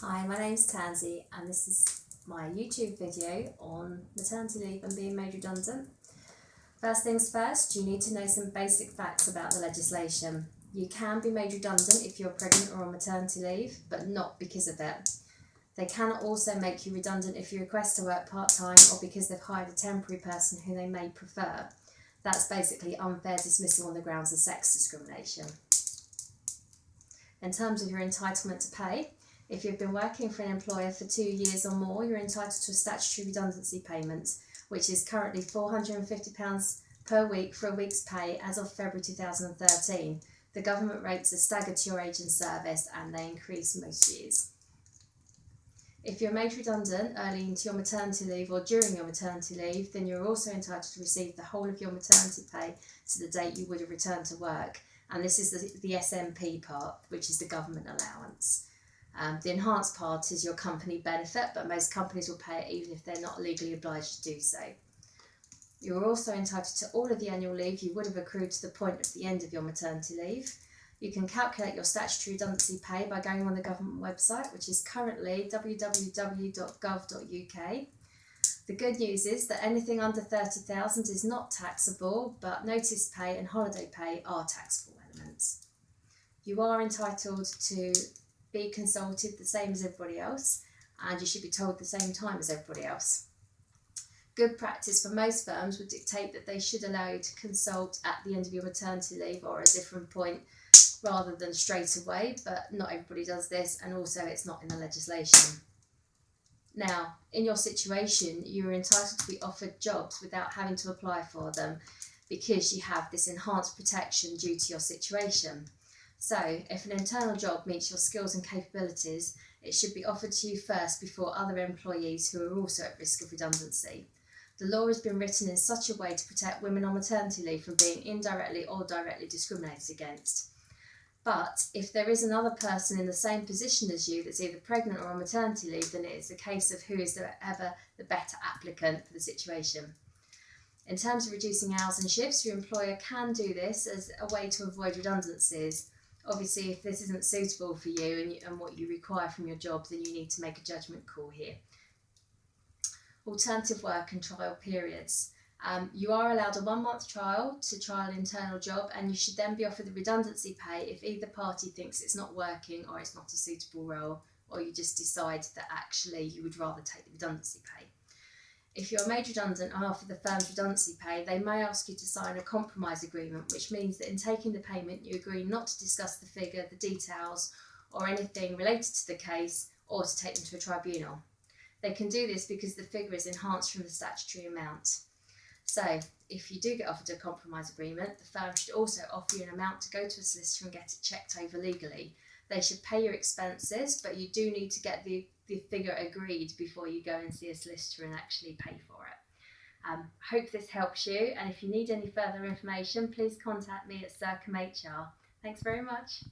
Hi, my name's Tansy and this is my YouTube video on maternity leave and being made redundant. First things first, you need to know some basic facts about the legislation. You can be made redundant if you're pregnant or on maternity leave, but not because of it. They can also make you redundant if you request to work part-time or because they've hired a temporary person who they may prefer. That's basically unfair dismissal on the grounds of sex discrimination. In terms of your entitlement to pay, if you've been working for an employer for 2 years or more, you're entitled to a statutory redundancy payment, which is currently £450 per week for a week's pay as of February 2013. The government rates are staggered to your age and service and they increase most years. If you're made redundant early into your maternity leave or during your maternity leave, then you're also entitled to receive the whole of your maternity pay to the date you would have returned to work. And this is the SMP part, which is the government allowance. The enhanced part is your company benefit, but most companies will pay it even if they're not legally obliged to do so. You're also entitled to all of the annual leave you would have accrued to the point of the end of your maternity leave. You can calculate your statutory redundancy pay by going on the government website, which is currently www.gov.uk. The good news is that anything under 30,000 is not taxable, but notice pay and holiday pay are taxable elements. You are entitled to be consulted the same as everybody else, and you should be told the same time as everybody else. Good practice for most firms would dictate that they should allow you to consult at the end of your maternity leave or at a different point rather than straight away, but not everybody does this, and also it's not in the legislation. Now, in your situation, you are entitled to be offered jobs without having to apply for them because you have this enhanced protection due to your situation. So, if an internal job meets your skills and capabilities, it should be offered to you first before other employees who are also at risk of redundancy. The law has been written in such a way to protect women on maternity leave from being indirectly or directly discriminated against. But if there is another person in the same position as you that's either pregnant or on maternity leave, then it is a case of who is ever the better applicant for the situation. In terms of reducing hours and shifts, your employer can do this as a way to avoid redundancies. Obviously, if this isn't suitable for you and what you require from your job, then you need to make a judgment call here. Alternative work and trial periods. You are allowed a 1-month trial to trial an internal job, and you should then be offered the redundancy pay if either party thinks it's not working or it's not a suitable role, or you just decide that actually you would rather take the redundancy pay. If you're made redundant after the firm's redundancy pay, they may ask you to sign a compromise agreement, which means that in taking the payment you agree not to discuss the figure, the details or anything related to the case, or to take them to a tribunal. They can do this because the figure is enhanced from the statutory amount. So, if you do get offered a compromise agreement, the firm should also offer you an amount to go to a solicitor and get it checked over legally. They should pay your expenses, but you do need to get the figure agreed before you go and see a solicitor and actually pay for it. Hope this helps you, and if you need any further information, please contact me at Circum HR. Thanks very much.